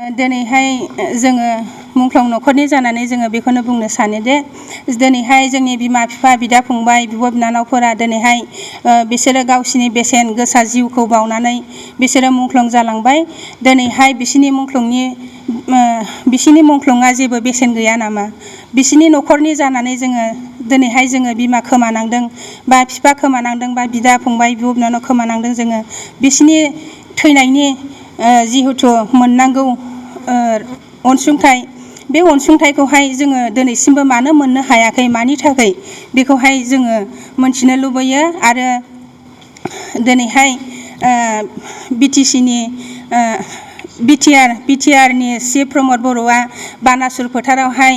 दिनैहाय जोङो मुंख्लं न'खरनि जानानै जोङो बेखौनो बुंनो सानो दे दिनैहाय जोंनि बिमा बिफा बिदा फंबाय बिब' बिनानावफोरा दिनैहाय बिसोरो गावसिनि बेसेन गोसा जिउखौ बावनानै बिसोरो मुंख्लं जालांबाय। दिनैहाय बिसिनि मुंख्लंआ जेबो बेसेन गैया नामा? बिसिनि न'खरनि जानानै जोङो दिनैहाय जोङो बिमा खोमानांदों बा बिफा खोमानांदों बा बिदा फंबाय बिब' बिनानाव खोमानांदों। जोङो बिसिनि थैनायनि जिहेथु मोननांगौ अनसुंथाइ बे अनसुंथाइखौहाय जोङो दिनैसिमबो मानो मोननो हायाखै, मानि थाखाय बेखौहाय जोङो मोनथिनो लुबैयो। आरो दिनैहाय बिटिआरनि चिफ प्रमद बर'आ बानासुर फोथारावहाय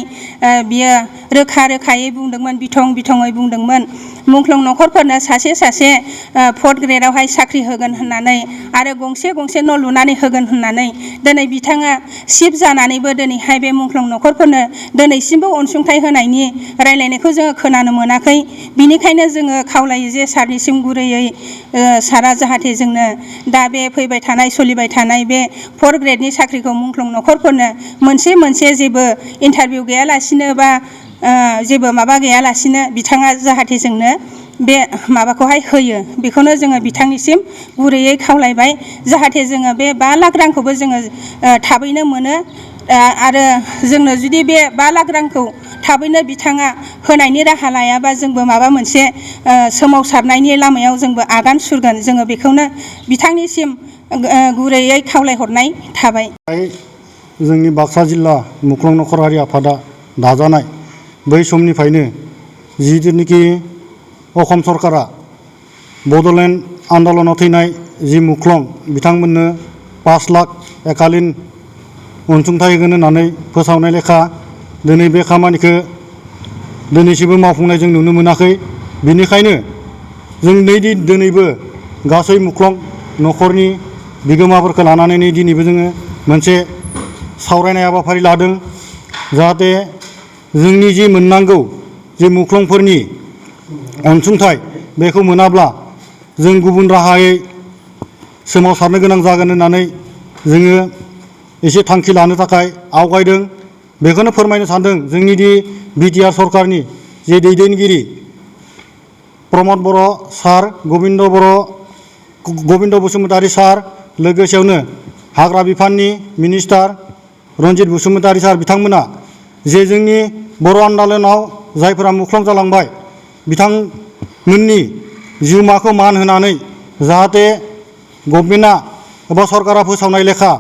बियो रोखा रोखायै बुंदोंमोन, बिथङै बुंदोंमोन मुंख्लं न'खरफोरनो सासे 4th ग्रेडआवहाय साख्रि होगोन होननानै आरो गंसे न' लुनानै होगोन होननानै। दिनै बिथाङा चिफ जानानैबो दिनैहाय बे मुंख्लं न'खरफोरनो दिनैसिमबो अनसुंथाइ होनायनि रायलायनायखौ जोङो खोनानो मोनाखै। बिनिखायनो जोङो खावलायो जे सारनिसिम गुरैयै सारा जाहाथे जोंनो दा बे फैबाय थानाय सोलिबाय थानाय बे 4th ग्रेडनि साख्रिखौ मुंख्लं न'खरफोरनो मोनसे जेबो इन्टारभिउ गैयालासिनो बा जेबो माबा गैयालासिनो बिथाङा जाहाथे जोंनो बे माबाखौहाय होयो, बेखौनो जोङो बिथांनिसिम गुरैयै खावलायबाय। जाहाथे जोङो बे 5 लाख रांखौबो जोङो थाबैनो मोनो। आरो जोंनो जुदि बे 5 लाख रांखौ थाबैनो बिथाङा होनायनि राहा लायाबा जोंबो माबा मोनसे सोमावसारनायनि लामायाव जोंबो आगान सुरगोन। जोङो बेखौनो बिथांनिसिम गुरैयै खावलायहरनाय थाबाय। जोंनि बाक्सा जिल्ला मुंख्लं न'खरारि आफादा दाजानाय बै समनिफ्रायनो जिथुनिखि असम सरकारा बड'लेण्ड आन्दलनाव थैनाय जि मुंख्लं बिथांमोननो 5 लाख एकालीन अनसुंथाइ होगोन होननानै फोसावनाय लेखा दिनै बे खामानिखौ दिनैसिमबो मावफुंनाय जों नुनो मोनाखै। बेनिखायनो जों दिनैबो गासै मुंख्लं न'खरनि बिगोमाफोरखौ लानानै दिनैबो जोङो मोनसे सावरायनाय हाबाफारि लादों। जाहाथे जोंनि जि मोननांगौ जे मुंख्लंफोरनि अनसुंथाइ बेखौ मोनाब्ला जों गुबुन राहायै सोमावसारनो गोनां जागोन होननानै जोङो एसे थांखि लानो थाखाय आवगायदों। बेखौनो फोरमायनो सानदों जोंनि बिटिआर सरकारनि जे दैदेनगिरि प्रमद बर' सार, गबिन्द बसुमतारी सार, लोगोसेयावनो हाग्रा बिफाननि मिनिस्टार रन्जित बसुमतारी सार बिथांमोना जे जोंनि बर' आन्दलनाव जायफोरा मुंख्लं जालांबाय बिथांमोननि जिउमाखौ मान होनानै जाहाथे गभर्नमेन्टआ एबा सरकारा फोसावनाय लेखा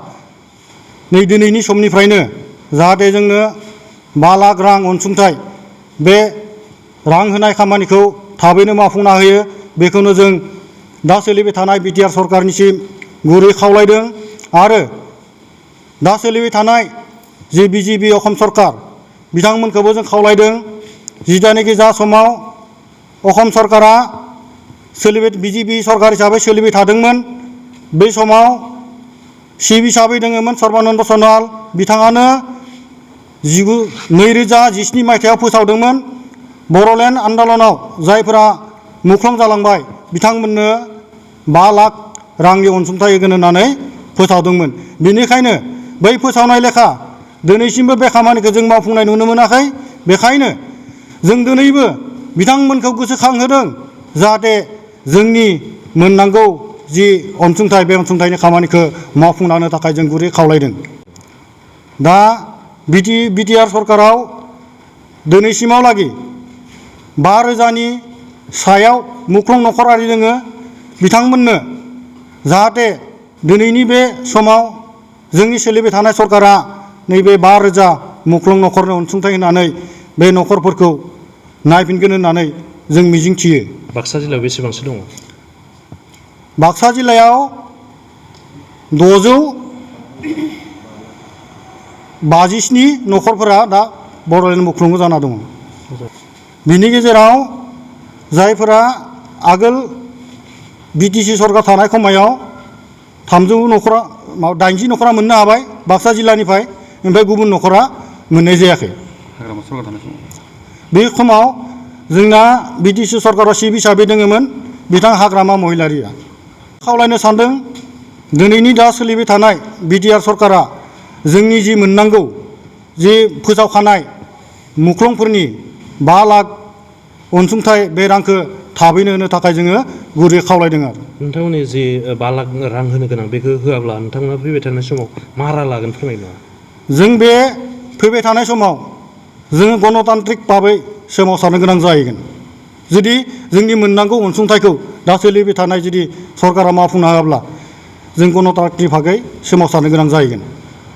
दिनैनि समनिफ्रायनो जाहाथे जोंनो 5 लाख रां अनसुंथाइ बे रां होनाय खामानिखौ थाबैनो मावफुंना होयो। बेखौनो जों दा सोलिबाय थानाय बिटिआर सरकारनिसिम गुरै खावलायदों। आरो दा सोलिबाय थानाय जे बिजेपि असम सरकार बिथांमोनखौबो जों खावलायदों जिथानखि जा समाव असम सरकारा बिजेपि सरकार हिसाबै सोलिबाय थादोंमोन बै समाव चिफ हिसाबै दङमोन सर्बानन्द सन'वाल बिथाङानो 2017 मायथाइयाव फोसावदोंमोन बड'लेण्ड आन्दलनाव जायफोरा मुंख्लं जालांबाय बिथांमोननो 5 लाख रांनि अनसुंथाइ होगोन होननानै फोसावदोंमोन। बेनिखायनो बै फोसावनाय लेखा दिनैसिमबो बे खामानिखौ जों मावफुंनाय नुनो मोनाखै। बेखायनो जों दिनैबो बिथांमोनखौ गोसोखांहोदों जाहाथे जोंनि मोननांगौ जि अनसुंथाइ बे अनसुंथाइनि खामानिखौ मावफुंलांनो थाखाय जों गुरै खावलायदों। दा बिटिआर सरकाराव दिनैसिमावलागि 5,000नि सायाव मुंख्लं न'खरारि दोङो। बिथांमोननो जाहाथे दिनैनि बे समाव जोंनि सोलिबाय थानाय सरकारा नैबे 5,000 मुंख्लं न'खरनो अनसुंथाइ होनानै बे न'खरफोरखौ नायफिनगोन होननानै जों मिजिंथियो। बाक्सा जिल्लायाव बेसेबांसो दङ? बाक्सा जिल्लायाव 657 न'खरफोरा दा बड'लेण्ड मुंख्लं जाना दङ। बिनि गेजेराव जायफोरा आगोल बिटिसि सरकार थानाय समायाव 80 न'खरा मोननो हाबाय बाक्सा जिल्लानिफ्राय, ओमफ्राय गुबुन न'खरा मोननाय जायाखै। बे समाव जोंना बिटिसि सरकाराव चिफ हिसाबै दङमोन बिथां हाग्रामा महिलारिया। खावलायनो सानदों दिनैनि दा सोलिबाय थानाय बिटिआर सरकारा जोंनि जि मोननांगौ जि फोसावखानाय मुंख्लंफोरनि 5 लाख अनसुंथाइ बे रांखौ थाबैनो होनो थाखाय जोङो गुरै खावलायदों आरो। नोंथांमोननि जि 5 लाख रां होनो गोनां बेखौ होआब्ला नोंथांमोना फैबाय थानाय समाव मा राहा लागोन फोरमायनो? जों बे फैबाय थानाय समाव जोङो गणतान्त्रिक भाबै सोमावसारनो गोनां जाहैगोन। जुदि जोंनि मोननांगौ अनसुंथाइखौ दा सोलिबाय थानाय जुदि सरकारा मावफुंनो हायाब्ला जों गणतान्त्रिक भाबै सोमावसारनो गोनां जाहैगोन।